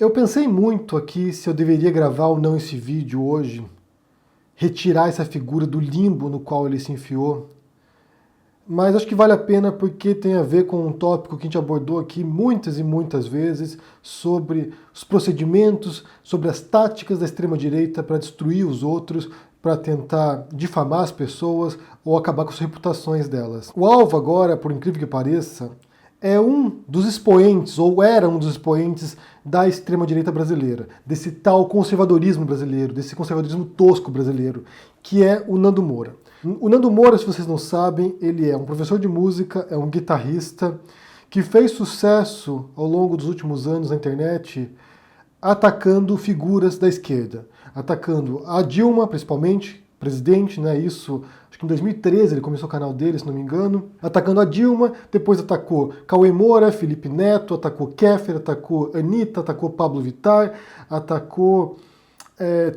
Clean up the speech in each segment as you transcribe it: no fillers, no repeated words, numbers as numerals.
Eu pensei muito aqui se eu deveria gravar ou não esse vídeo hoje, retirar essa figura do limbo no qual ele se enfiou, mas acho que vale a pena porque tem a ver com um tópico que a gente abordou aqui muitas e muitas vezes, sobre os procedimentos, sobre as táticas da extrema-direita para destruir os outros, para tentar difamar as pessoas ou acabar com as reputações delas. O alvo agora, por incrível que pareça, é um dos expoentes, ou era um dos expoentes da extrema-direita brasileira, desse tal conservadorismo brasileiro, desse conservadorismo tosco brasileiro, que é o Nando Moura. O Nando Moura, se vocês não sabem, ele é um professor de música, é um guitarrista, que fez sucesso ao longo dos últimos anos na internet, atacando figuras da esquerda, atacando a Dilma, principalmente, presidente, né, isso, acho que em 2013 ele começou o canal dele, se não me engano, atacando a Dilma, depois atacou Cauê Moura, Felipe Neto, atacou Kéfera, atacou Anitta, atacou Pablo Vittar, atacou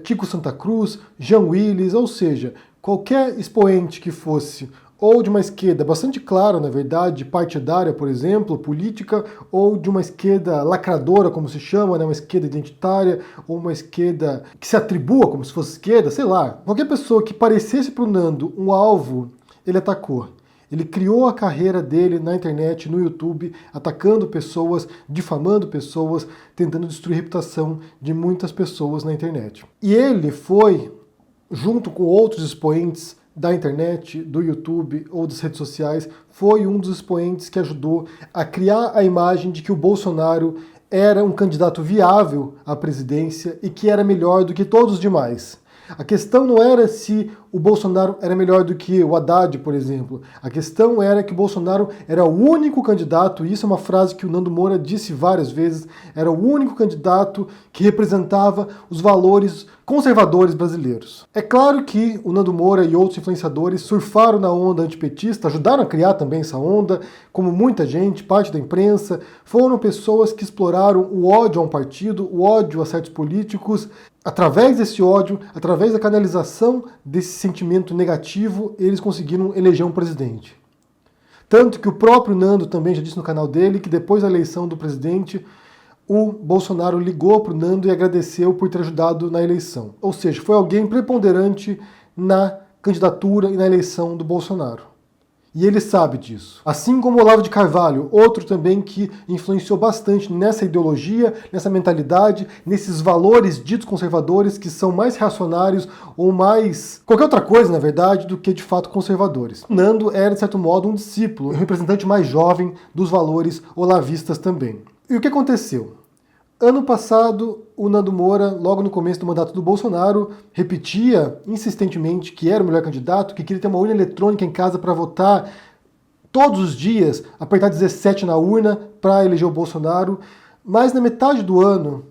Tico Santa Cruz, Jean Willis, ou seja, qualquer expoente que fosse ou de uma esquerda bastante clara, na verdade, partidária, por exemplo, política, ou de uma esquerda lacradora, como se chama, né, uma esquerda identitária, ou uma esquerda que se atribua como se fosse esquerda, sei lá. Qualquer pessoa que parecesse para o Nando um alvo, ele atacou. Ele criou a carreira dele na internet, no YouTube, atacando pessoas, difamando pessoas, tentando destruir a reputação de muitas pessoas na internet. E ele foi, junto com outros expoentes da internet, do YouTube ou das redes sociais, foi um dos expoentes que ajudou a criar a imagem de que o Bolsonaro era um candidato viável à presidência e que era melhor do que todos os demais. A questão não era se o Bolsonaro era melhor do que o Haddad, por exemplo. A questão era que o Bolsonaro era o único candidato, e isso é uma frase que o Nando Moura disse várias vezes, era o único candidato que representava os valores conservadores brasileiros. É claro que o Nando Moura e outros influenciadores surfaram na onda antipetista, ajudaram a criar também essa onda, como muita gente, parte da imprensa, foram pessoas que exploraram o ódio a um partido, o ódio a certos políticos. Através desse ódio, através da canalização desse sentimento negativo, eles conseguiram eleger um presidente. Tanto que o próprio Nando também já disse no canal dele que depois da eleição do presidente, o Bolsonaro ligou para o Nando e agradeceu por ter ajudado na eleição. Ou seja, foi alguém preponderante na candidatura e na eleição do Bolsonaro. E ele sabe disso. Assim como Olavo de Carvalho, outro também que influenciou bastante nessa ideologia, nessa mentalidade, nesses valores ditos conservadores que são mais reacionários ou mais qualquer outra coisa, na verdade, do que de fato conservadores. Nando era, de certo modo, um discípulo, um representante mais jovem dos valores olavistas também. E o que aconteceu? Ano passado, o Nando Moura, logo no começo do mandato do Bolsonaro, repetia insistentemente que era o melhor candidato, que queria ter uma urna eletrônica em casa para votar todos os dias, apertar 17 na urna para eleger o Bolsonaro, mas na metade do ano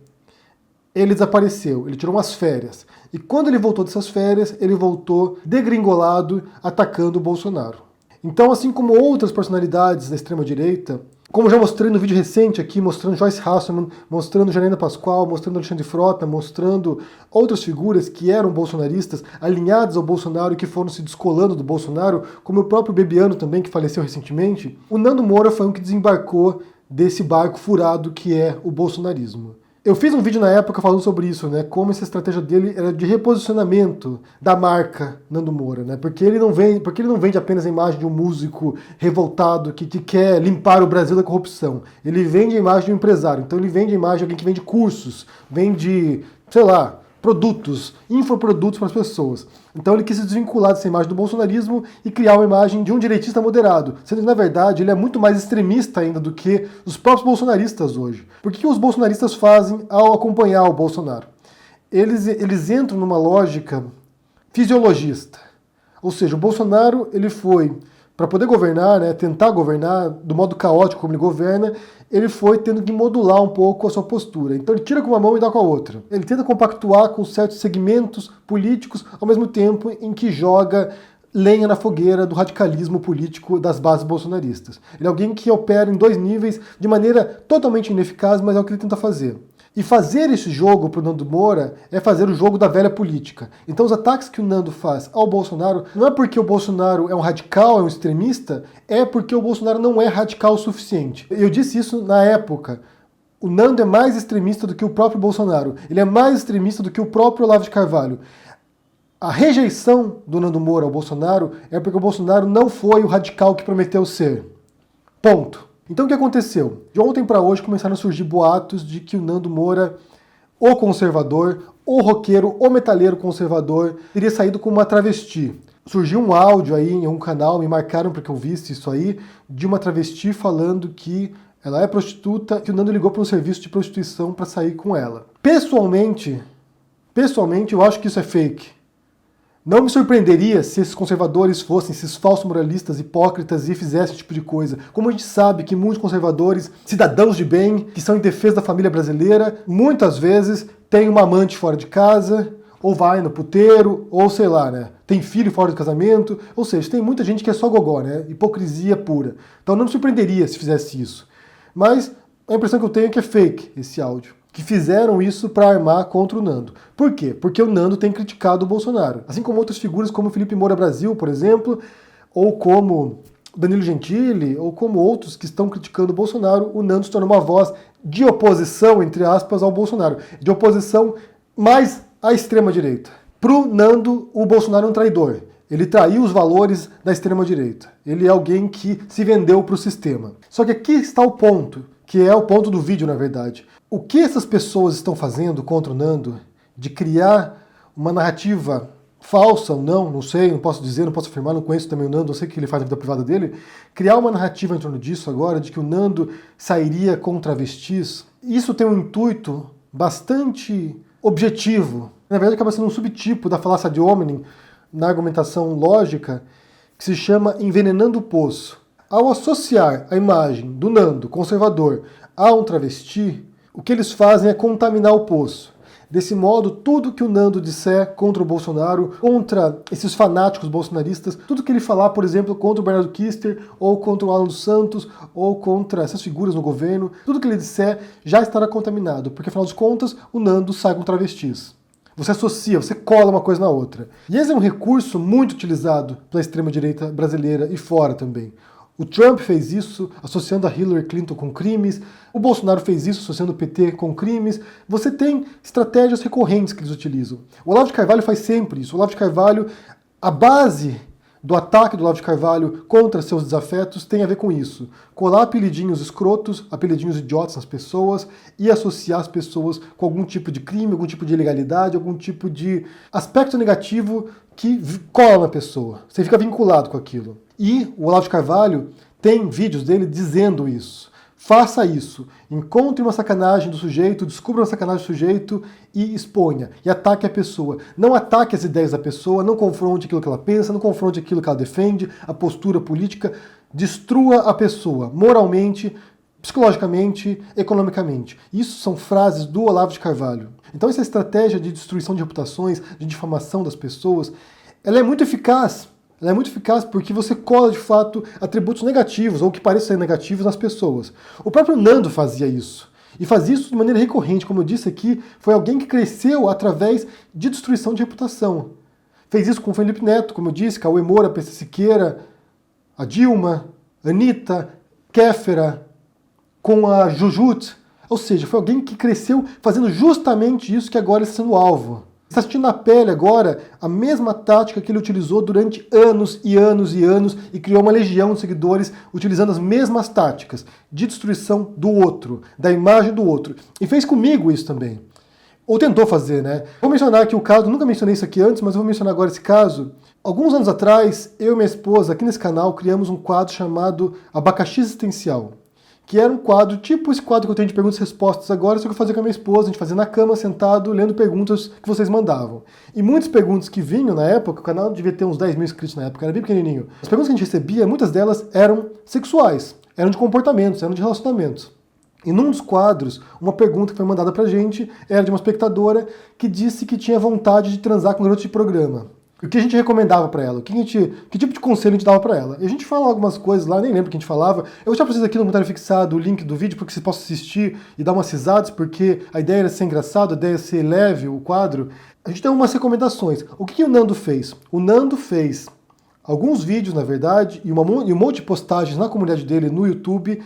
ele desapareceu, ele tirou umas férias. E quando ele voltou dessas férias, ele voltou degringolado, atacando o Bolsonaro. Então, assim como outras personalidades da extrema-direita, como já mostrei no vídeo recente aqui, mostrando Joyce Hasselman, mostrando Janaína Pascoal, mostrando Alexandre Frota, mostrando outras figuras que eram bolsonaristas, alinhadas ao Bolsonaro e que foram se descolando do Bolsonaro, como o próprio Bebiano também, que faleceu recentemente, o Nando Moura foi um que desembarcou desse barco furado que é o bolsonarismo. Eu fiz um vídeo na época falando sobre isso, né? Como essa estratégia dele era de reposicionamento da marca Nando Moura, né? Porque ele não vende apenas a imagem de um músico revoltado que quer limpar o Brasil da corrupção. Ele vende a imagem de um empresário. Então ele vende a imagem de alguém que vende cursos, vende, sei lá, produtos, infoprodutos para as pessoas. Então ele quis se desvincular dessa imagem do bolsonarismo e criar uma imagem de um direitista moderado, sendo que, na verdade, ele é muito mais extremista ainda do que os próprios bolsonaristas hoje. Porque o que os bolsonaristas fazem ao acompanhar o Bolsonaro? Eles entram numa lógica fisiologista. Ou seja, o Bolsonaro ele foi, para poder governar, né, tentar governar do modo caótico como ele governa, ele foi tendo que modular um pouco a sua postura. Então ele tira com uma mão e dá com a outra. Ele tenta compactuar com certos segmentos políticos, ao mesmo tempo em que joga lenha na fogueira do radicalismo político das bases bolsonaristas. Ele é alguém que opera em dois níveis de maneira totalmente ineficaz, mas é o que ele tenta fazer. E fazer esse jogo para o Nando Moura é fazer o jogo da velha política. Então os ataques que o Nando faz ao Bolsonaro não é porque o Bolsonaro é um radical, é um extremista, é porque o Bolsonaro não é radical o suficiente. Eu disse isso na época. o Nando é mais extremista do que o próprio Bolsonaro. Ele é mais extremista do que o próprio Olavo de Carvalho. A rejeição do Nando Moura ao Bolsonaro é porque o Bolsonaro não foi o radical que prometeu ser. Ponto. Então o que aconteceu? De ontem para hoje começaram a surgir boatos de que o Nando Moura, o conservador, o roqueiro, o metaleiro conservador, teria saído com uma travesti. Surgiu um áudio aí em um canal, me marcaram porque eu visse isso aí, de uma travesti falando que ela é prostituta, que o Nando ligou para um serviço de prostituição para sair com ela. Pessoalmente, eu acho que isso é fake. Não me surpreenderia se esses conservadores fossem esses falsos moralistas hipócritas e fizessem esse tipo de coisa. Como a gente sabe que muitos conservadores, cidadãos de bem, que são em defesa da família brasileira, muitas vezes têm uma amante fora de casa, ou vai no puteiro, ou sei lá, né? Tem filho fora do casamento, ou seja, tem muita gente que é só gogó, né? Hipocrisia pura. Então não me surpreenderia se fizesse isso. Mas a impressão que eu tenho é que é fake esse áudio. Que fizeram isso para armar contra o Nando. Por quê? Porque o Nando tem criticado o Bolsonaro. Assim como outras figuras como Felipe Moura Brasil, por exemplo, ou como Danilo Gentili, ou como outros que estão criticando o Bolsonaro, o Nando se tornou uma voz de oposição, entre aspas, ao Bolsonaro. De oposição mais à extrema-direita. Pro Nando, o Bolsonaro é um traidor. Ele traiu os valores da extrema-direita. Ele é alguém que se vendeu para o sistema. Só que aqui está o ponto, que é o ponto do vídeo, na verdade. O que essas pessoas estão fazendo contra o Nando, de criar uma narrativa falsa ou não sei, não posso dizer, não posso afirmar, não conheço também o Nando, eu sei o que ele faz na vida privada dele, criar uma narrativa em torno disso agora, de que o Nando sairia com travestis, isso tem um intuito bastante objetivo. Na verdade, acaba sendo um subtipo da falácia de hominem, na argumentação lógica, que se chama envenenando o poço. Ao associar a imagem do Nando, conservador, a um travesti, o que eles fazem é contaminar o poço. Desse modo, tudo que o Nando disser contra o Bolsonaro, contra esses fanáticos bolsonaristas, tudo que ele falar, por exemplo, contra o Bernardo Kister, ou contra o Alan dos Santos, ou contra essas figuras no governo, tudo que ele disser já estará contaminado, porque afinal de contas, o Nando sai com travestis. Você associa, você cola uma coisa na outra. E esse é um recurso muito utilizado pela extrema-direita brasileira e fora também. O Trump fez isso associando a Hillary Clinton com crimes, o Bolsonaro fez isso associando o PT com crimes. Você tem estratégias recorrentes que eles utilizam. O Olavo de Carvalho faz sempre isso. O Olavo de Carvalho, a base do ataque do Olavo de Carvalho contra seus desafetos tem a ver com isso. Colar apelidinhos escrotos, apelidinhos idiotas nas pessoas e associar as pessoas com algum tipo de crime, algum tipo de ilegalidade, algum tipo de aspecto negativo que cola na pessoa. Você fica vinculado com aquilo. E o Olavo de Carvalho tem vídeos dele dizendo isso. Faça isso. Encontre uma sacanagem do sujeito, descubra uma sacanagem do sujeito e exponha. E ataque a pessoa. Não ataque as ideias da pessoa, não confronte aquilo que ela pensa, não confronte aquilo que ela defende, a postura política. Destrua a pessoa, moralmente, psicologicamente, economicamente. Isso são frases do Olavo de Carvalho. Então essa estratégia de destruição de reputações, de difamação das pessoas, ela é muito eficaz. Ela é muito eficaz porque você cola, de fato, atributos negativos, ou que parecem ser negativos, nas pessoas. O próprio Nando fazia isso. E fazia isso de maneira recorrente. Como eu disse aqui, foi alguém que cresceu através de destruição de reputação. Fez isso com o Felipe Neto, como eu disse, Cauê Moura, PC Siqueira, a Dilma, Anitta, Kéfera, com a Jujut. Ou seja, foi alguém que cresceu fazendo justamente isso que agora está sendo alvo. Está sentindo na pele agora a mesma tática que ele utilizou durante anos e anos e anos e criou uma legião de seguidores utilizando as mesmas táticas de destruição do outro, da imagem do outro. E fez comigo isso também. Ou tentou fazer, né? Vou mencionar aqui o caso, nunca mencionei isso aqui antes, mas eu vou mencionar agora esse caso. Alguns anos atrás, eu e minha esposa, aqui nesse canal, criamos um quadro chamado Abacaxi Existencial. Que era um quadro, tipo esse quadro que eu tenho de perguntas e respostas agora, só que eu fazia com a minha esposa, a gente fazia na cama, sentado, lendo perguntas que vocês mandavam. E muitas perguntas que vinham na época, o canal devia ter uns 10 mil inscritos na época, era bem pequenininho. As perguntas que a gente recebia, muitas delas eram sexuais, eram de comportamentos, eram de relacionamentos. E num dos quadros, uma pergunta que foi mandada pra gente era de uma espectadora que disse que tinha vontade de transar com garotos de programa. O que a gente recomendava pra ela? Que tipo de conselho a gente dava pra ela? E a gente fala algumas coisas lá, nem lembro o que a gente falava. Eu vou deixar pra vocês aqui no comentário fixado o link do vídeo para que vocês possam assistir e dar umas risadas, porque a ideia era ser engraçado, a ideia era ser leve, o quadro. A gente deu umas recomendações. O que o Nando fez? O Nando fez alguns vídeos, na verdade, e um monte de postagens na comunidade dele no YouTube,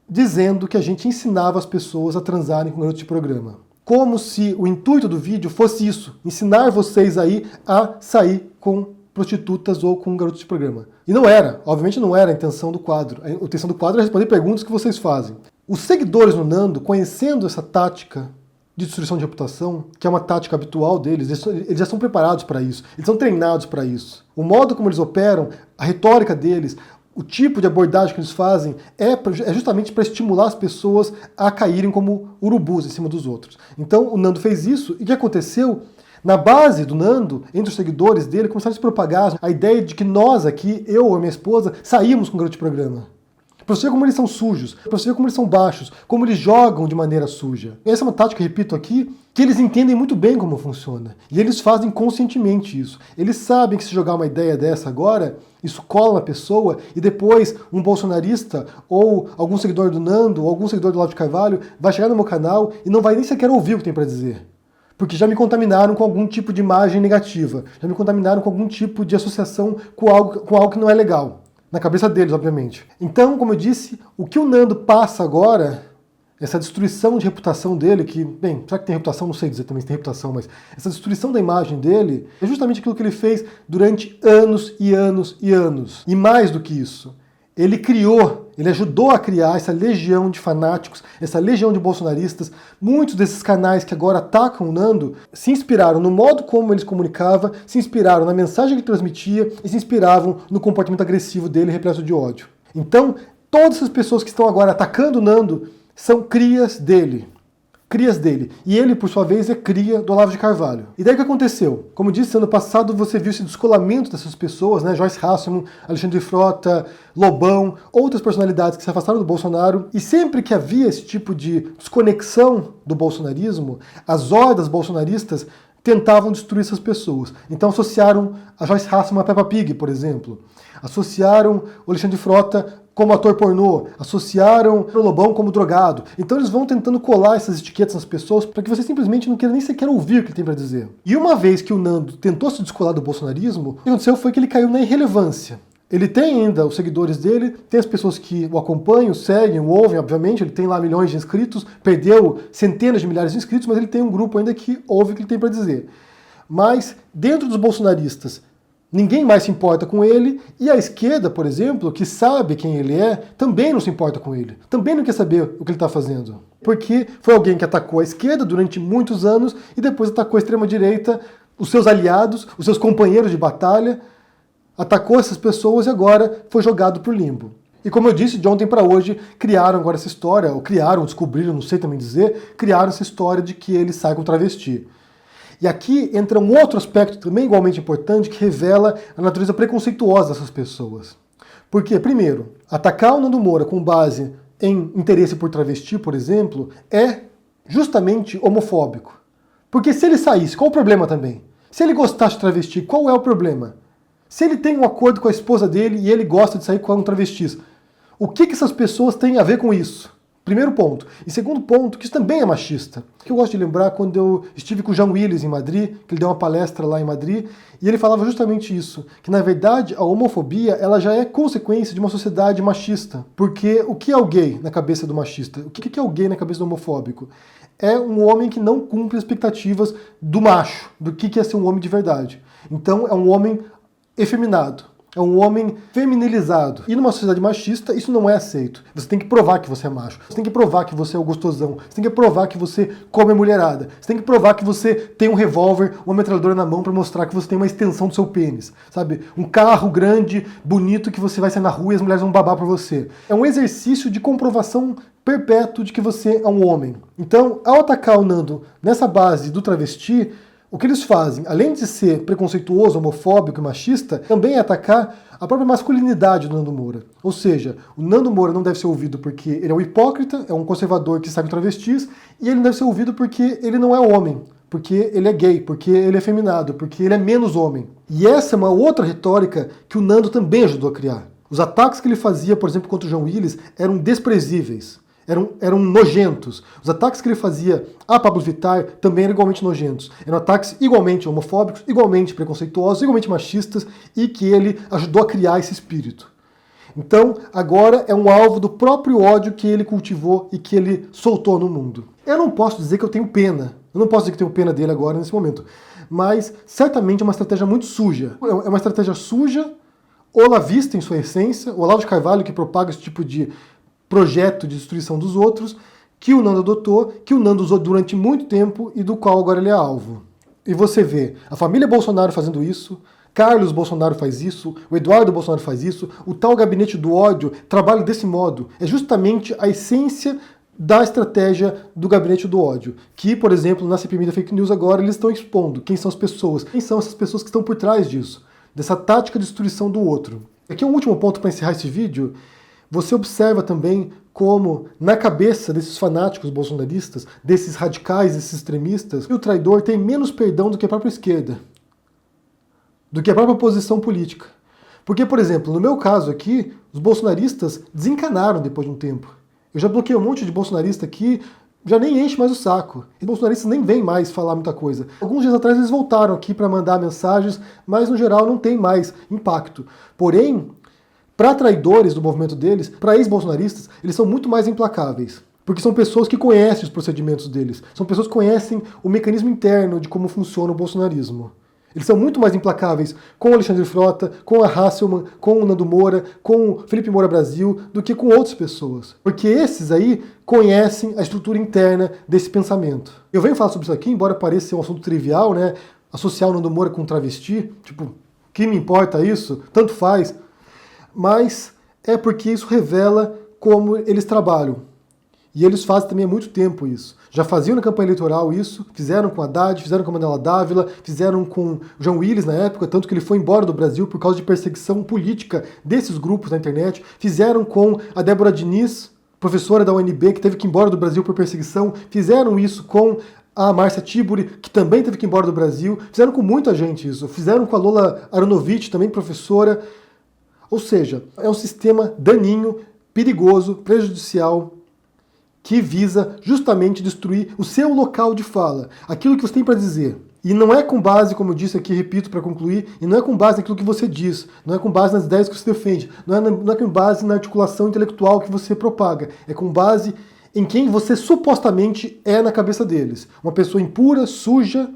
dizendo que a gente ensinava as pessoas a transarem com garotos de programa. Como se o intuito do vídeo fosse isso, ensinar vocês aí a sair com prostitutas ou com garotos de programa. E não era, obviamente não era a intenção do quadro. A intenção do quadro é responder perguntas que vocês fazem. Os seguidores do Nando, conhecendo essa tática de destruição de reputação, que é uma tática habitual deles, eles já são preparados para isso, eles são treinados para isso. O modo como eles operam, a retórica deles, o tipo de abordagem que eles fazem é justamente para estimular as pessoas a caírem como urubus em cima dos outros. Então o Nando fez isso, e o que aconteceu? Na base do Nando, entre os seguidores dele, começaram a se propagar a ideia de que nós aqui, eu ou a minha esposa, saímos com o garoto de programa. Para você ver como eles são sujos, para você ver como eles são baixos, como eles jogam de maneira suja. Essa é uma tática, repito aqui, que eles entendem muito bem como funciona. E eles fazem conscientemente isso. Eles sabem que se jogar uma ideia dessa agora, isso cola na pessoa e depois um bolsonarista ou algum seguidor do Nando ou algum seguidor do Olavo de Carvalho vai chegar no meu canal e não vai nem sequer ouvir o que tem para dizer. Porque já me contaminaram com algum tipo de imagem negativa, já me contaminaram com algum tipo de associação com algo que não é legal. Na cabeça deles, obviamente. Então, como eu disse, o que o Nando passa agora, essa destruição de reputação dele, que, bem, será que tem reputação? Não sei dizer também se tem reputação, mas essa destruição da imagem dele é justamente aquilo que ele fez durante anos e anos e anos. E mais do que isso, ele ajudou a criar essa legião de fanáticos, essa legião de bolsonaristas. Muitos desses canais que agora atacam o Nando se inspiraram no modo como ele se comunicava, se inspiraram na mensagem que ele transmitia e se inspiravam no comportamento agressivo dele, repleto de ódio. Então, todas essas pessoas que estão agora atacando o Nando são crias dele. Crias dele. E ele, por sua vez, é cria do Olavo de Carvalho. E daí o que aconteceu? Como disse, ano passado você viu esse descolamento dessas pessoas, né? Joyce Hasselman, Alexandre Frota, Lobão, outras personalidades que se afastaram do Bolsonaro. E sempre que havia esse tipo de desconexão do bolsonarismo, as hordas bolsonaristas tentavam destruir essas pessoas. Então associaram a Joyce Hasselman a Peppa Pig, por exemplo. Associaram o Alexandre Frota como ator pornô, associaram o Lobão como drogado. Então eles vão tentando colar essas etiquetas nas pessoas para que você simplesmente não queira nem sequer ouvir o que ele tem para dizer. E uma vez que o Nando tentou se descolar do bolsonarismo, o que aconteceu foi que ele caiu na irrelevância. Ele tem ainda os seguidores dele, tem as pessoas que o acompanham, seguem, o ouvem, obviamente, ele tem lá milhões de inscritos, perdeu centenas de milhares de inscritos, mas ele tem um grupo ainda que ouve o que ele tem para dizer. Mas, dentro dos bolsonaristas, ninguém mais se importa com ele, e a esquerda, por exemplo, que sabe quem ele é, também não se importa com ele. Também não quer saber o que ele está fazendo. Porque foi alguém que atacou a esquerda durante muitos anos e depois atacou a extrema-direita, os seus aliados, os seus companheiros de batalha, atacou essas pessoas e agora foi jogado para o limbo. E como eu disse, de ontem para hoje, criaram agora essa história, ou criaram, descobriram, não sei também dizer, criaram essa história de que ele sai com travesti. E aqui entra um outro aspecto também igualmente importante que revela a natureza preconceituosa dessas pessoas. Porque, primeiro, atacar o Nando Moura com base em interesse por travesti, por exemplo, é justamente homofóbico. Porque se ele saísse, qual o problema também? Se ele gostasse de travesti, qual é o problema? Se ele tem um acordo com a esposa dele e ele gosta de sair com um travesti, o que essas pessoas têm a ver com isso? Primeiro ponto. E segundo ponto, que isso também é machista. Que eu gosto de lembrar quando eu estive com o Jean Willis em Madrid, que ele deu uma palestra lá em Madrid, e ele falava justamente isso, que na verdade a homofobia ela já é consequência de uma sociedade machista. Porque o que é o gay na cabeça do machista? O que é o gay na cabeça do homofóbico? É um homem que não cumpre as expectativas do macho, do que é ser um homem de verdade. Então é um homem efeminado. É um homem feminilizado. E numa sociedade machista, isso não é aceito. Você tem que provar que você é macho. Você tem que provar que você é o gostosão. Você tem que provar que você come a mulherada. Você tem que provar que você tem um revólver, uma metralhadora na mão para mostrar que você tem uma extensão do seu pênis. Sabe? Um carro grande, bonito, que você vai sair na rua e as mulheres vão babar por você. É um exercício de comprovação perpétuo de que você é um homem. Então, ao atacar o Nando nessa base do travesti, o que eles fazem, além de ser preconceituoso, homofóbico e machista, também é atacar a própria masculinidade do Nando Moura. Ou seja, o Nando Moura não deve ser ouvido porque ele é um hipócrita, é um conservador que sabe travestis, e ele não deve ser ouvido porque ele não é homem, porque ele é gay, porque ele é feminado, porque ele é menos homem. E essa é uma outra retórica que o Nando também ajudou a criar. Os ataques que ele fazia, por exemplo, contra o Jean Willis, eram desprezíveis. Eram nojentos. Os ataques que ele fazia a Pablo Vittar também eram igualmente nojentos. Eram ataques igualmente homofóbicos, igualmente preconceituosos, igualmente machistas, e que ele ajudou a criar esse espírito. Então, agora é um alvo do próprio ódio que ele cultivou e que ele soltou no mundo. Eu não posso dizer que eu tenho pena. Eu não posso dizer que tenho pena dele agora, nesse momento. Mas, certamente, é uma estratégia muito suja. É uma estratégia suja, olavista em sua essência, o Olavo de Carvalho que propaga esse tipo de projeto de destruição dos outros, que o Nando adotou, que o Nando usou durante muito tempo e do qual agora ele é alvo. E você vê a família Bolsonaro fazendo isso, Carlos Bolsonaro faz isso, o Eduardo Bolsonaro faz isso, o tal gabinete do ódio trabalha desse modo. É justamente a essência da estratégia do gabinete do ódio, que, por exemplo, na CPMI da Fake News agora, eles estão expondo quem são as pessoas, quem são essas pessoas que estão por trás disso, dessa tática de destruição do outro. Aqui um último ponto para encerrar esse vídeo. Você observa também como, na cabeça desses fanáticos bolsonaristas, desses radicais, desses extremistas, o traidor tem menos perdão do que a própria esquerda, do que a própria posição política. Porque, por exemplo, no meu caso aqui, os bolsonaristas desencanaram depois de um tempo. Eu já bloqueei um monte de bolsonarista aqui, já nem enche mais o saco. Os bolsonaristas nem vêm mais falar muita coisa. Alguns dias atrás eles voltaram aqui para mandar mensagens, mas no geral não tem mais impacto. Porém, para traidores do movimento deles, para ex-bolsonaristas, eles são muito mais implacáveis. Porque são pessoas que conhecem os procedimentos deles. São pessoas que conhecem o mecanismo interno de como funciona o bolsonarismo. Eles são muito mais implacáveis com o Alexandre Frota, com a Hasselmann, com o Nando Moura, com o Felipe Moura Brasil, do que com outras pessoas. Porque esses aí conhecem a estrutura interna desse pensamento. Eu venho falar sobre isso aqui, embora pareça ser um assunto trivial, né? Associar o Nando Moura com travesti, tipo, que me importa isso? Tanto faz. Mas é porque isso revela como eles trabalham. E eles fazem também há muito tempo isso. Já faziam na campanha eleitoral isso, fizeram com a Haddad, fizeram com a Manuela Dávila, fizeram com o João Willis na época, tanto que ele foi embora do Brasil por causa de perseguição política desses grupos na internet, fizeram com a Débora Diniz, professora da UNB, que teve que ir embora do Brasil por perseguição, fizeram isso com a Márcia Tiburi, que também teve que ir embora do Brasil, fizeram com muita gente isso, fizeram com a Lola Aronovitch, também professora. Ou seja, é um sistema daninho, perigoso, prejudicial, que visa justamente destruir o seu local de fala, aquilo que você tem para dizer. E não é com base, como eu disse aqui, repito para concluir, e não é com base naquilo que você diz, não é com base nas ideias que você defende, não é com base na articulação intelectual que você propaga, é com base em quem você supostamente é na cabeça deles. Uma pessoa impura, suja,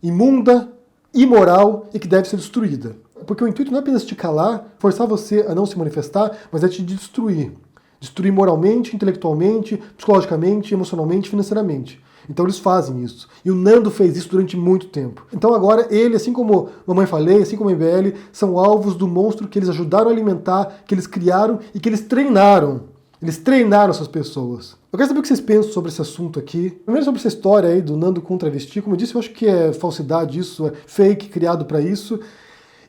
imunda, imoral e que deve ser destruída. Porque o intuito não é apenas te calar, forçar você a não se manifestar, mas é te destruir. Destruir moralmente, intelectualmente, psicologicamente, emocionalmente, financeiramente. Então eles fazem isso. E o Nando fez isso durante muito tempo. Então agora ele, assim como Mamãe Falei, assim como a MBL, são alvos do monstro que eles ajudaram a alimentar, que eles criaram e que eles treinaram. Eles treinaram essas pessoas. Eu quero saber o que vocês pensam sobre esse assunto aqui. Primeiro sobre essa história aí do Nando com travesti. Como eu disse, eu acho que é falsidade isso, é fake, criado para isso.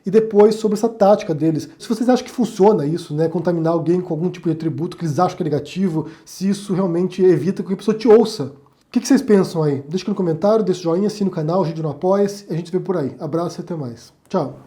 E depois sobre essa tática deles. Se vocês acham que funciona isso, né, contaminar alguém com algum tipo de atributo que eles acham que é negativo, se isso realmente evita que a pessoa te ouça. O que vocês pensam aí? Deixa aqui no comentário, deixa o joinha, assina o canal, a gente não apoia-se, a gente vê por aí. Abraço e até mais. Tchau.